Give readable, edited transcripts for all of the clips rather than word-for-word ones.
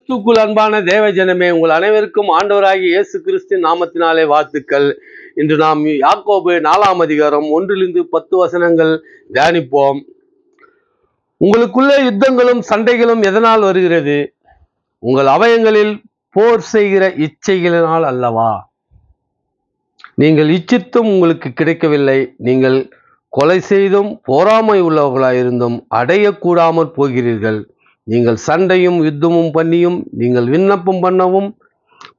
கிறிஸ்துக்குள் அன்பான தேவ ஜனமே, உங்கள் அனைவருக்கும் ஆண்டவராகிய இயேசு கிறிஸ்து நாமத்தினாலே வாழ்த்துக்கள். இன்று நாம் யாக்கோபு 4ஆம் அதிகாரம் 1-10 வசனங்கள் தியானிப்போம். உங்களுக்குள்ள யுத்தங்களும் சண்டைகளும் எதனால் வருகிறது? உங்கள் அவயங்களில் போர் செய்கிற இச்சைகளினால் அல்லவா? நீங்கள் இச்சித்தும் உங்களுக்கு கிடைக்கவில்லை. நீங்கள் கொலை செய்தும் பொறாமை உள்ளவர்களாயிருந்தும் அடையக்கூடாமல் போகிறீர்கள். நீங்கள் சண்டையும் யுத்தமும் பண்ணியும் நீங்கள் விண்ணப்பம்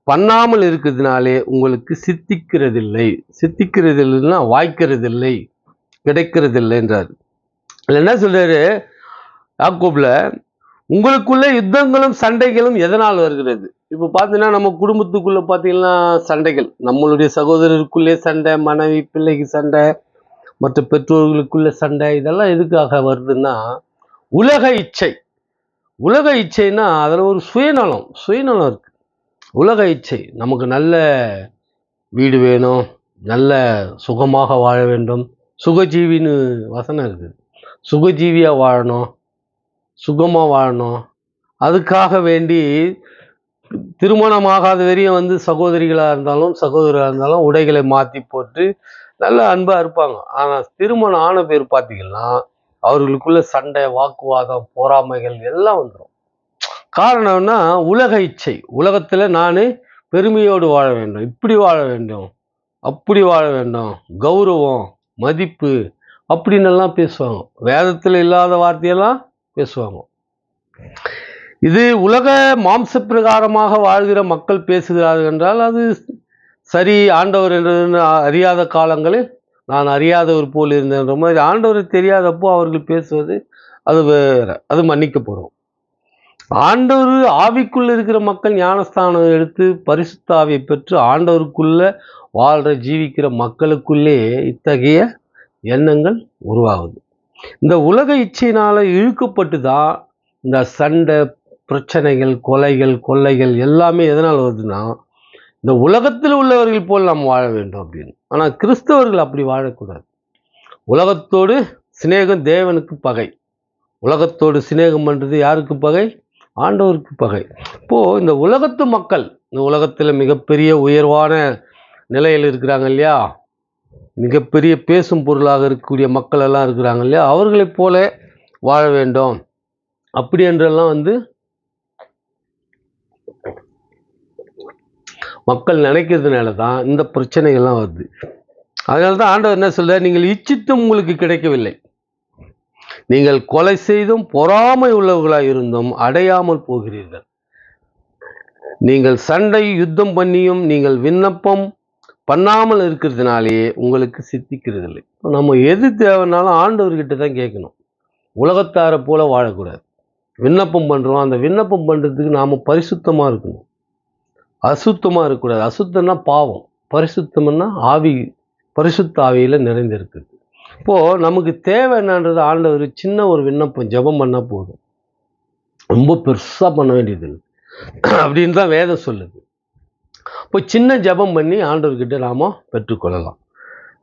பண்ணாமல் இருக்கிறதுனாலே உங்களுக்கு சித்திக்கிறதில்லைன்னா வாய்க்கிறதில்லை, கிடைக்கிறதில்லை என்றார். என்ன சொல்றாரு யாக்கோபுல? உங்களுக்குள்ள யுத்தங்களும் சண்டைகளும் எதனால் வருகிறது? இப்போ பார்த்தீங்கன்னா நம்ம குடும்பத்துக்குள்ள பார்த்தீங்கன்னா சண்டைகள், நம்மளுடைய சகோதரருக்குள்ளே சண்டை, மனைவி பிள்ளைக்கு சண்டை, மற்ற பெற்றோர்களுக்குள்ள சண்டை, இதெல்லாம் எதுக்காக வருதுன்னா உலக இச்சைன்னா அதில் ஒரு சுயநலம் இருக்கு. உலக இச்சை, நமக்கு நல்ல வீடு வேணும், நல்ல சுகமாக வாழ வேண்டும், சுகஜீவின்னு வசனம் இருக்குது. சுகஜீவியாக வாழணும், சுகமாக வாழணும். அதுக்காக வேண்டி திருமணமாகாத வரையும் சகோதரிகளாக இருந்தாலும் சகோதரராக இருந்தாலும் உடைகளை மாற்றி போட்டு நல்ல அன்பாக இருப்பாங்க. ஆனால் திருமணம் ஆன பேர் பார்த்தீங்கன்னா அவர்களுக்குள்ள சண்டை, வாக்குவாதம், பொறாமைகள் எல்லாம் வந்துடும். காரணம்னா உலக இச்சை. உலகத்தில் நான் பெருமையோடு வாழ வேண்டும், இப்படி வாழ வேண்டும், அப்படி வாழ வேண்டும், கௌரவம், மதிப்பு அப்படின்னு எல்லாம் பேசுவாங்க. வேதத்தில் இல்லாத வார்த்தையெல்லாம் பேசுவாங்க. இது உலக மாம்ச பிரகாரமாக வாழ்கிற மக்கள் பேசுகிறார்கள் என்றால் அது சரி. ஆண்டவர் என்று அறியாத காலங்களில் நான் அறியாதவர் போல் இருந்தேன்ற மாதிரி ஆண்டவர் தெரியாதப்போ அவர்கள் பேசுவது அது வேற, அது மன்னிக்கப்படும். ஆண்டவர் ஆவிக்குள்ள இருக்கிற மக்கள் ஞானஸ்தானம் எடுத்து பரிசுத்த ஆவியை பெற்று ஆண்டவருக்குள்ள வாழ்ற ஜீவிக்கிற மக்களுக்குள்ளே இத்தகைய எண்ணங்கள் உருவாகுது. இந்த உலக இச்சையினால இழுக்கப்பட்டு தான் இந்த சண்டை, பிரச்சனைகள், கொலைகள், கொள்ளைகள் எல்லாமே எதனால் வருதுன்னா இந்த உலகத்தில் உள்ளவர்கள் போல் நாம் வாழ வேண்டும் அப்படின்னு. ஆனால் கிறிஸ்தவர்கள் அப்படி வாழக்கூடாது. உலகத்தோடு சிநேகம் தேவனுக்கு பகை. உலகத்தோடு சிநேகம் பண்ணுறது யாருக்கு பகை? ஆண்டவருக்கு பகை. இப்போது இந்த உலகத்து மக்கள், இந்த உலகத்தில் மிகப்பெரிய உயர்வான நிலையில் இருக்கிறாங்க இல்லையா, மிகப்பெரிய பேசும் பொருளாக இருக்கக்கூடிய மக்கள் எல்லாம் இருக்கிறாங்க இல்லையா, அவர்களைப் போல வாழ வேண்டும் அப்படி என்றெல்லாம் மக்கள் நினைக்கிறதுனால தான் இந்த பிரச்சனைகள்லாம் வருது. அதனால தான் ஆண்டவர் என்ன சொல்றார்? நீங்கள் இச்சித்தும் உங்களுக்கு கிடைக்கவில்லை, நீங்கள் கொலை செய்தும் பொறாமை உள்ளவர்களாக இருந்தும் அடையாமல் போகிறீர்கள். நீங்கள் சண்டை யுத்தம் பண்ணியும் நீங்கள் விண்ணப்பம் பண்ணாமல் இருக்கிறதுனாலேயே உங்களுக்கு சித்திக்கிறதில்லை. நம்ம எது தேவைன்னாலும் ஆண்டவர்கிட்ட தான் கேட்கணும். உலகத்தாரை போல வாழக்கூடாது. விண்ணப்பம் பண்ணுறோம், அந்த விண்ணப்பம் பண்ணுறதுக்கு நாம் பரிசுத்தமாக இருக்கணும், அசுத்தமாக இருக்கக்கூடாது. அசுத்தம்னா பாவம், பரிசுத்தம்னா ஆவி, பரிசுத்த ஆவியில் நிறைந்திருக்குது. இப்போது நமக்கு தேவை என்னன்றது ஆண்டவர் சின்ன ஒரு விண்ணப்பம் ஜெபம் பண்ணால் போதும், ரொம்ப பெருசாக பண்ண வேண்டியது அப்படின்னு தான் வேதம் சொல்லுது. இப்போ சின்ன ஜெபம் பண்ணி ஆண்டவர்கிட்ட நாம் பெற்றுக்கொள்ளலாம்.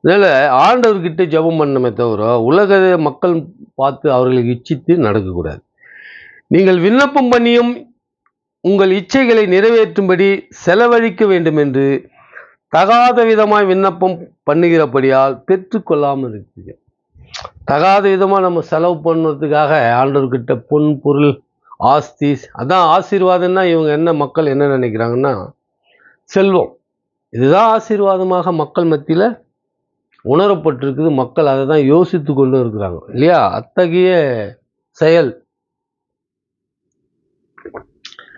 அதனால் ஆண்டவர்கிட்ட ஜெபம் பண்ணமே தவிர உலக மக்கள் பார்த்து அவர்களுக்கு இச்சித்து நடக்கக்கூடாது. நீங்கள் விண்ணப்பம் பண்ணியும் உங்கள் இச்சைகளை நிறைவேற்றும்படி செலவழிக்க வேண்டும் என்று தகாத விதமாய் விண்ணப்பம் பண்ணுகிறபடியால் பெற்றுக்கொள்ளாமல் இருக்குது. தகாத விதமாக நம்ம செலவு பண்ணுறதுக்காக ஆண்டவர்கிட்ட பொன், பொருள், ஆஸ்தி, அதான் ஆசீர்வாதம்னா இவங்க என்ன மக்கள் என்ன நினைக்கிறாங்கன்னா செல்வம், இதுதான் ஆசீர்வாதமாக மக்கள் மத்தியில் உணரப்பட்டிருக்குது. மக்கள் அதை தான் யோசித்து கொண்டு இருக்கிறாங்க இல்லையா? அத்தகைய செயல்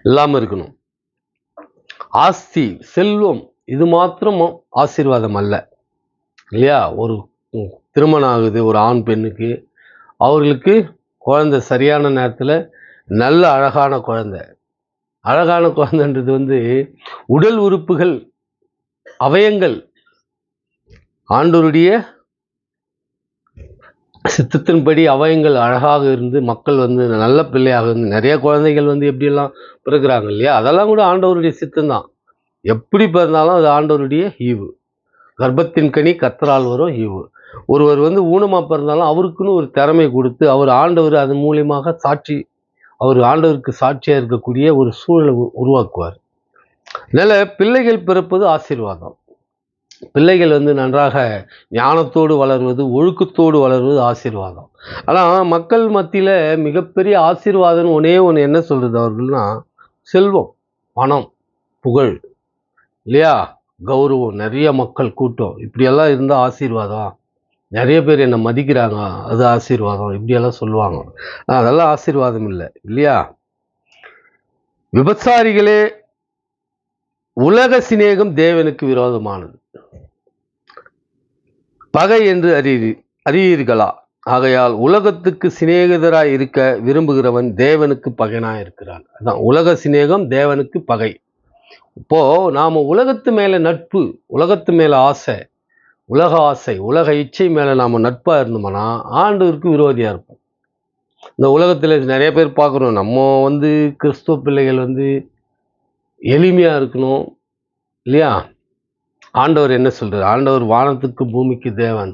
இல்லாமல் இருக்கணும். ஆஸ்தி, செல்வம் இது மாத்திரம் ஆசீர்வாதம் அல்ல இல்லையா? ஒரு திருமணம் ஆகுது ஒரு ஆண் பெண்ணுக்கு, அவர்களுக்கு குழந்தை சரியான நேரத்தில் நல்ல அழகான குழந்தைன்றது உடல் உறுப்புகள், அவயங்கள் ஆண்டவருடைய சித்தத்தின்படி அவயங்கள் அழகாக இருந்து மக்கள் நல்ல பிள்ளையாக இருந்து நிறைய குழந்தைகள் எப்படியெல்லாம் பிறகுறாங்க இல்லையா, அதெல்லாம் கூட ஆண்டவருடைய சித்தம்தான். எப்படி பிறந்தாலும் அது ஆண்டவருடைய ஈவு. கர்ப்பத்தின் கனி கர்த்தரால் வரும் ஈவு. ஒருவர் ஊனமாக பிறந்தாலும் அவருக்குன்னு ஒரு திறமை கொடுத்து அவர் ஆண்டவர் அதன் மூலியமாக சாட்சி அவர் ஆண்டவருக்கு சாட்சியாக இருக்கக்கூடிய ஒரு சூழலை உருவாக்குவார். அதனால் பிள்ளைகள் பிறப்பது ஆசீர்வாதம். பிள்ளைகள் நன்றாக ஞானத்தோடு வளர்வது, ஒழுக்கத்தோடு வளர்வது ஆசீர்வாதம். ஆனால் மக்கள் மத்தியில் மிகப்பெரிய ஆசீர்வாதம் ஒன்றே ஒன்று என்ன சொல்கிறது அவர்கள்னா, செல்வம், பணம், புகழ், இல்லையா, கௌரவம், நிறைய மக்கள் கூட்டம், இப்படியெல்லாம் இருந்தால் ஆசீர்வாதம். நிறைய பேர் என்னை மதிக்கிறாங்க, அது ஆசீர்வாதம், இப்படியெல்லாம் சொல்லுவாங்க. அதெல்லாம் ஆசீர்வாதம் இல்லை, இல்லையா? விபச்சாரிகளே, உலக சிநேகம் தேவனுக்கு விரோதமானது. பகை என்று அறியீர்களா? ஆகையால் உலகத்துக்கு சிநேகிதராய் இருக்க விரும்புகிறவன் தேவனுக்கு பகைனாய் இருக்கிறான். அதான் உலக சிநேகம் தேவனுக்கு பகை. இப்போ நாம உலகத்து மேல நட்பு, உலகத்து மேல ஆசை, உலக ஆசை, உலக இச்சை மேல நாம நட்பா இருந்தோம்னா ஆண்டவருக்கு விரோதியா இருப்போம். இந்த உலகத்துல நிறைய பேர் பார்க்குறோம், நம்ம கிறிஸ்துவ பிள்ளைகள் எளிமையா இருக்கணும், இல்லையா? ஆண்டவர் என்ன சொல்றாரு? ஆண்டவர் வானத்துக்கு பூமிக்கு தேவன்,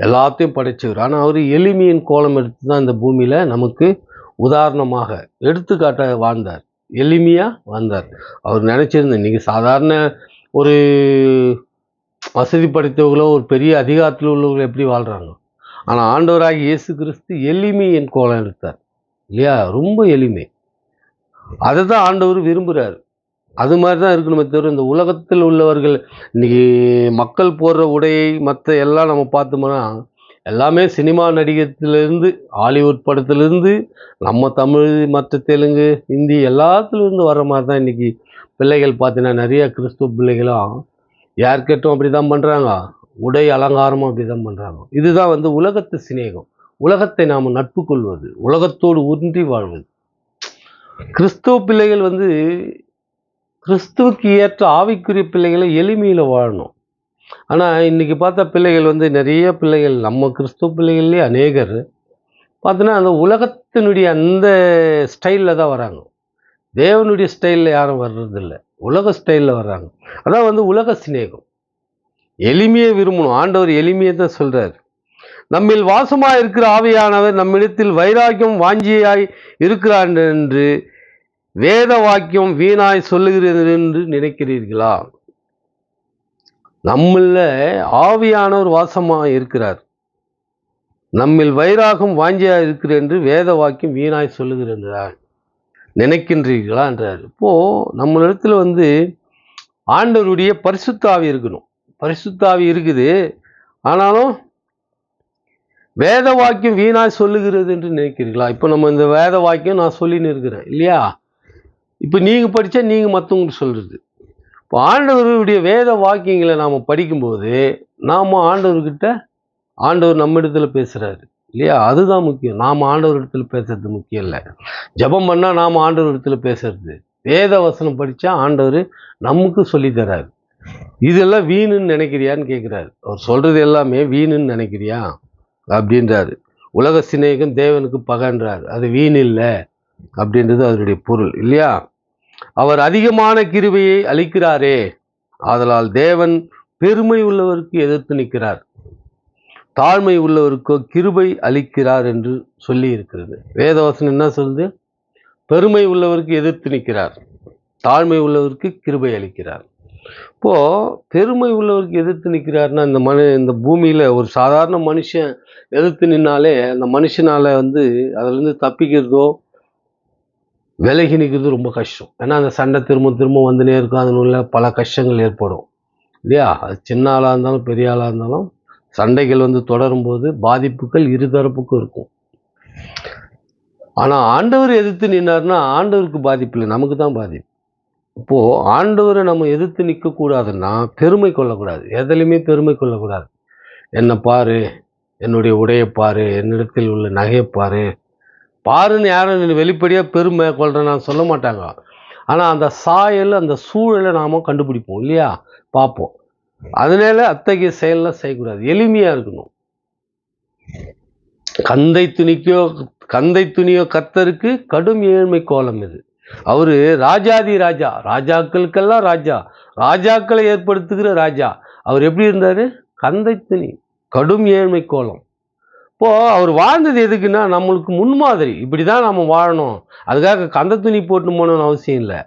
எல்லாத்தையும் படைச்சவர். ஆனால் அவர் எளிமையின் கோலம் எடுத்து தான் இந்த பூமியில நமக்கு உதாரணமாக எடுத்துக்காட்ட வாழ்ந்தார், எளிமையா வாழ்ந்தார். அவர் நினைச்சிருந்த இன்னைக்கு சாதாரண ஒரு வசதி படைத்தவர்களோ ஒரு பெரிய அதிகாரத்தில் உள்ளவர்களோ எப்படி வாழ்றாங்க, ஆனால் ஆண்டவராகி இயேசு கிறிஸ்து எளிமையின் கோலம் எடுத்தார், இல்லையா? ரொம்ப எளிமை. அதை தான் ஆண்டவர் விரும்புகிறார். அது மாதிரி தான் இருக்கணுமே தவிர, இந்த உலகத்தில் உள்ளவர்கள் இன்னைக்கு மக்கள் போடுற உடையை மற்ற எல்லாம் நம்ம பார்த்தோம்னா எல்லாமே சினிமா நடிகத்திலிருந்து, ஹாலிவுட் படத்திலிருந்து, நம்ம தமிழ், மற்ற தெலுங்கு, ஹிந்தி எல்லாத்துலேருந்து வர்ற மாதிரி தான் இன்னைக்கு பிள்ளைகள் பார்த்தீங்கன்னா நிறைய கிறிஸ்துவ பிள்ளைகளும் யார் கேட்டும் அப்படி தான் பண்ணுறாங்க, உடை அலங்காரமும் அப்படி தான் பண்ணுறாங்க. இதுதான் உலகத்து சிநேகம். உலகத்தை நாம் நட்பு கொள்வது, உலகத்தோடு ஒன்றி வாழ்வது. கிறிஸ்துவ பிள்ளைகள் கிறிஸ்துவுக்கு ஏற்ற ஆவிக்குரிய பிள்ளைகளை எளிமையில் வாழணும். ஆனால் இன்றைக்கி பார்த்தா பிள்ளைகள் நிறைய பிள்ளைகள், நம்ம கிறிஸ்துவ பிள்ளைகள்லேயே அநேகர் பார்த்தோன்னா அந்த உலகத்தினுடைய அந்த ஸ்டைலில் தான் வராங்க. தேவனுடைய ஸ்டைலில் யாரும் வர்றதில்லை, உலக ஸ்டைலில் வர்றாங்க. அதான் உலக சிநேகம். எளிமையை விரும்பணும். ஆண்டவர் எளிமையை தான் சொல்கிறார். நம்மில் வாசமாக இருக்கிற ஆவியானவர் நம்மிடத்தில் வைராக்கியம் வாஞ்சியாய் இருக்கிறார் என்று வேத வாக்கியம் வீணாய் சொல்லுகிறது என்று நினைக்கிறீர்களா? நம்மள ஆவியானவர் வாசமாக இருக்கிறார், நம்மில் வைராகம் வாஞ்சியா இருக்கிற என்று வேத வாக்கியம் வீணாய் சொல்லுகிறார் நினைக்கின்றீர்களா என்றார். இப்போ நம்மளிடத்துல ஆண்டவருடைய பரிசுத்தாவி இருக்கணும். பரிசுத்தாவி இருக்குது, ஆனாலும் வேத வாக்கியம் வீணாய் சொல்லுகிறது என்று நினைக்கிறீர்களா? இப்போ நம்ம இந்த வேத வாக்கியம் நான் சொல்லின்னு இருக்கிறேன், இல்லையா? இப்போ நீங்கள் படித்தா நீங்கள் மற்றவங்களுக்கு சொல்கிறது. இப்போ ஆண்டவருடைய வேத வாக்கியங்களை நாம் படிக்கும்போது நாம் ஆண்டவர்கிட்ட, ஆண்டவர் நம்ம இடத்துல பேசுகிறாரு, இல்லையா? அதுதான் முக்கியம். நாம் ஆண்டவர் இடத்துல பேசுறது முக்கியம் இல்லை. ஜபம் பண்ணால் நாம் ஆண்டவர் இடத்துல பேசுறது, வேத வசனம் படித்தா ஆண்டவர் நமக்கு சொல்லித்தராரு. இதெல்லாம் வீணுன்னு நினைக்கிறியான்னு கேட்குறாரு. அவர் சொல்கிறது எல்லாமே வீணுன்னு நினைக்கிறியா அப்படின்றாரு. உலக சிநேகம் தேவனுக்கு பகன்றார், அது வீண் இல்லை அப்படின்றது அதனுடைய பொருள், இல்லையா? அவர் அதிகமான கிருபையை அளிக்கிறாரே, ஆதலால் தேவன் பெருமை உள்ளவருக்கு எதிர்த்து நிற்கிறார், தாழ்மை உள்ளவருக்கோ கிருபை அளிக்கிறார் என்று சொல்லி இருக்கிறது. வேதவசனம் என்ன சொல்லுது? பெருமை உள்ளவருக்கு எதிர்த்து நிற்கிறார், தாழ்மை உள்ளவருக்கு கிருபை அளிக்கிறார். இப்போ பெருமை உள்ளவருக்கு எதிர்த்து நிற்கிறாருன்னா, இந்த பூமியில ஒரு சாதாரண மனுஷன் எதிர்த்து நின்னாலே அந்த மனுஷனால அதுலேருந்து தப்பிக்கிறதோ விலகி நிற்கிறது ரொம்ப கஷ்டம். ஏன்னா அந்த சண்டை திரும்ப திரும்ப வந்துனே இருக்கும், அதனுள்ள பல கஷ்டங்கள் ஏற்படும், இல்லையா? அது சின்ன ஆளாக இருந்தாலும் பெரிய ஆளாக இருந்தாலும் சண்டைகள் தொடரும்போது பாதிப்புகள் இருதரப்புக்கும் இருக்கும். ஆனால் ஆண்டவர் எதிர்த்து நின்னார்னா ஆண்டவருக்கு பாதிப்பு இல்லை, நமக்கு தான் பாதிப்பு. இப்போது ஆண்டவரை நம்ம எதிர்த்து நிற்கக்கூடாதுன்னா பெருமை கொள்ளக்கூடாது, எதுலையுமே பெருமை கொள்ளக்கூடாது. என்னை பாரு, என்னுடைய உடையை பாரு, என்னிடத்தில் உள்ள நகையை பாரு, பாருன்னு யாரும் வெளிப்படையாக பெருமை கொள்றேன்னு சொல்ல மாட்டாங்க. ஆனால் அந்த சாயல், அந்த சூழலை நாம் கண்டுபிடிப்போம், இல்லையா? பார்ப்போம். அதனால அத்தகைய செயல்லாம் செய்யக்கூடாது, எளிமையாக இருக்கணும். கந்தை துணியோ கர்த்தருக்கு கடும் ஏழ்மை கோலம் இது. அவரு ராஜாதி ராஜா, ராஜாக்களுக்கெல்லாம் ராஜா, ராஜாக்களை ஏற்படுத்துகிற ராஜா. அவர் எப்படி இருந்தாரு? கந்தை துணி, கடும் ஏழ்மை கோலம். அவர் வாழ்ந்தது எதுக்குன்னா நம்மளுக்கு முன்மாதிரி, இப்படிதான் நம்ம வாழணும், அதுக்காக கந்த துணி போட்டு போகணும்னு அவசியம் இல்லை,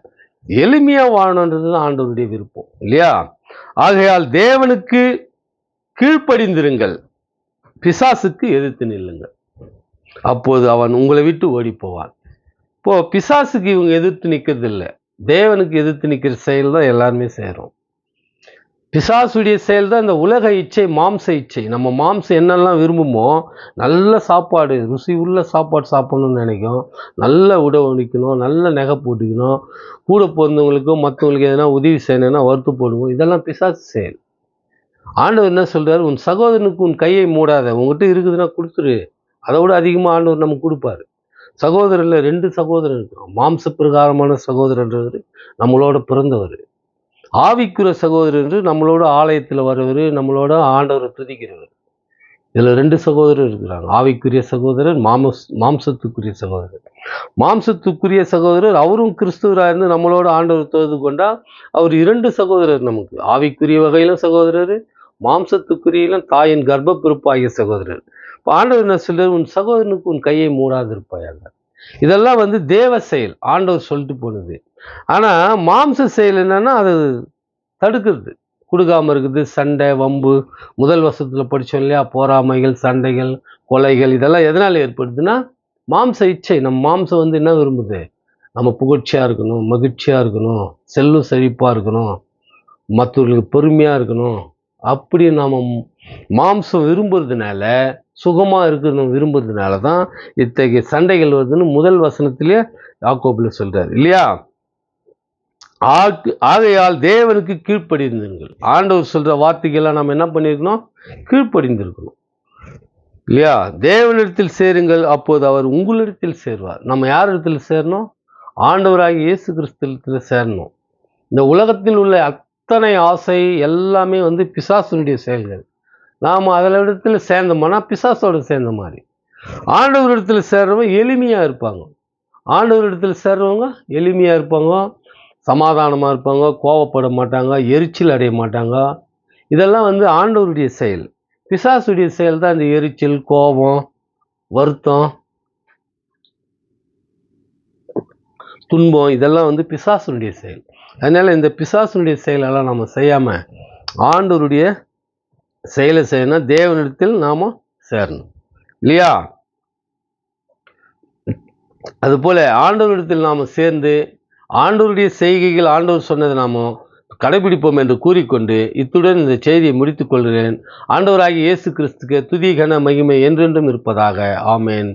எளிமையா வாழணுன்றது தான் ஆண்டவருடைய விருப்பம் இல்லையா? ஆகையால் தேவனுக்கு கீழ்ப்படிந்திருங்கள், பிசாசுக்கு எதிர்த்து நில்லுங்கள், அப்போது அவன் உங்களை விட்டு ஓடி போவான். இப்போ பிசாசுக்கு இவங்க எதிர்த்து நிக்கிறது இல்லை, தேவனுக்கு எதிர்த்து நிக்கிற செயல் தான் எல்லாருமே செய்யறோம். பிசாசுடைய செயல் தான் இந்த உலக இச்சை, மாம்ச இச்சை. நம்ம மாம்சம் என்னெல்லாம் விரும்புமோ, நல்ல சாப்பாடு, ருசி உள்ள சாப்பாடு சாப்பிடணும்னு நினைக்கும், நல்ல உடை ஒழிக்கணும், நல்ல நகை போட்டுக்கணும், கூட பிறந்தவங்களுக்கும் மற்றவங்களுக்கு எதனா உதவி செய்யணும்னா வறுத்து போடுவோம், இதெல்லாம் பிசாசு செயல். ஆண்டவர் என்ன சொல்றாரு? உன் சகோதரனுக்கு உன் கையை மூடாத, உங்ககிட்ட இருக்குதுன்னா கொடுத்துரு, அதை விட அதிகமாக ஆண்டவர் நமக்கு கொடுப்பாரு. சகோதரர்ல 2 சகோதரர் இருக்கிறோம். மாம்ச பிரகாரமான சகோதரர் நம்மளோட பிறந்தவர், ஆவிக்குரிய சகோதரர் என்று நம்மளோட ஆலயத்தில் வரவர், நம்மளோட ஆண்டவரை துதிக்கிறவர். இதுல 2 சகோதரர் இருக்கிறாங்க. ஆவிக்குரிய சகோதரர், மாம்சத்துக்குரிய சகோதரர். மாம்சத்துக்குரிய சகோதரர் அவரும் கிறிஸ்துவராக இருந்து நம்மளோட ஆண்டவர் தொழுது கொண்டா அவர் 2 சகோதரர் நமக்கு. ஆவிக்குரிய வகையிலும் சகோதரர், மாம்சத்துக்குரியிலும் தாயின் கர்ப்ப பிறப்பாகிய சகோதரர். இப்போ ஆண்டவர் என்ன சொல்றாரு? உன் சகோதரனுக்கு உன் கையை மூடாதிருப்பாயாக. இதெல்லாம் தேவ செயல், ஆண்டவர் சொல்லிட்டு போனது. ஆனா மாம்ச செயல் என்னன்னா அது தடுக்கிறது, கொடுக்காம இருக்குது. சண்டை, வம்பு, முதல் வருஷத்துல படிச்சோம் இல்லையா, போராமைகள், சண்டைகள், கொலைகள், இதெல்லாம் எதனால ஏற்படுதுன்னா மாம்ச இச்சை. நம்ம மாம்சம் என்ன விரும்புது? நம்ம புகழ்ச்சியா இருக்கணும், மகிழ்ச்சியா இருக்கணும், செல்வம் செழிப்பா இருக்கணும், மற்றவர்களுக்கு பெருமையா இருக்கணும், அப்படி நாம மாம்சம் விரும்புறதுனால, சுகமா இருக்கணும் விரும்புறதுனால தான் இத்தகைய சண்டைகள் வருதுன்னு முதல் வசனத்திலே யாக்கோபுல சொல்றாரு இல்லையா? ஆகையால் தேவனுக்கு கீழ்ப்படிந்திருங்கள். ஆண்டவர் சொல்ற வார்த்தைகள்லாம் நம்ம என்ன பண்ணிருக்கணும்? கீழ்ப்படிந்திருக்கணும் இல்லையா? தேவனிடத்தில் சேருங்கள், அப்போது அவர் உங்களிடத்தில் சேருவார். நம்ம யார் இடத்துல சேரணும்? ஆண்டவராகிய இயேசு கிறிஸ்துவத்துல சேரணும். இந்த உலகத்தில் உள்ள அத்தனை ஆசை எல்லாமே பிசாசுடைய செயல்கள். நாம் அதில் சேர்ந்தோம்னா பிசாசோட சேர்ந்த மாதிரி. ஆண்டவரிடத்துல சேர்றவங்க எளிமையா இருப்பாங்க. ஆண்டவரிடத்துல சேர்றவங்க எளிமையா இருப்பாங்க, சமாதானமா இருப்பாங்க, கோபப்பட மாட்டாங்க, எரிச்சல் அடைய மாட்டாங்க. இதெல்லாம் ஆண்டவருடைய செயல். பிசாசுடைய செயல் தான் இந்த எரிச்சல், கோபம், வருத்தம், துன்பம், இதெல்லாம் பிசாசுடைய செயல். அதனால இந்த பிசாசுடைய செயலெல்லாம் நம்ம செய்யாம ஆண்டவருடைய செயலை செய்யணும், தேவனிடத்தில் நாம சேரணும் இல்லையா? அது போல ஆண்டவரிடத்தில் நாம சேர்ந்து ஆண்டவருடைய செய்கைகள், ஆண்டவர் சொன்னதை நாம கடைபிடிப்போம் என்று கூறிக்கொண்டு இத்துடன் இந்த செய்தியை முடித்துக் கொள்கிறேன். ஆண்டவராகிய இயேசு கிறிஸ்துக்கு துதி, கன, மகிமை என்றென்றும் இருப்பதாக. ஆமேன்.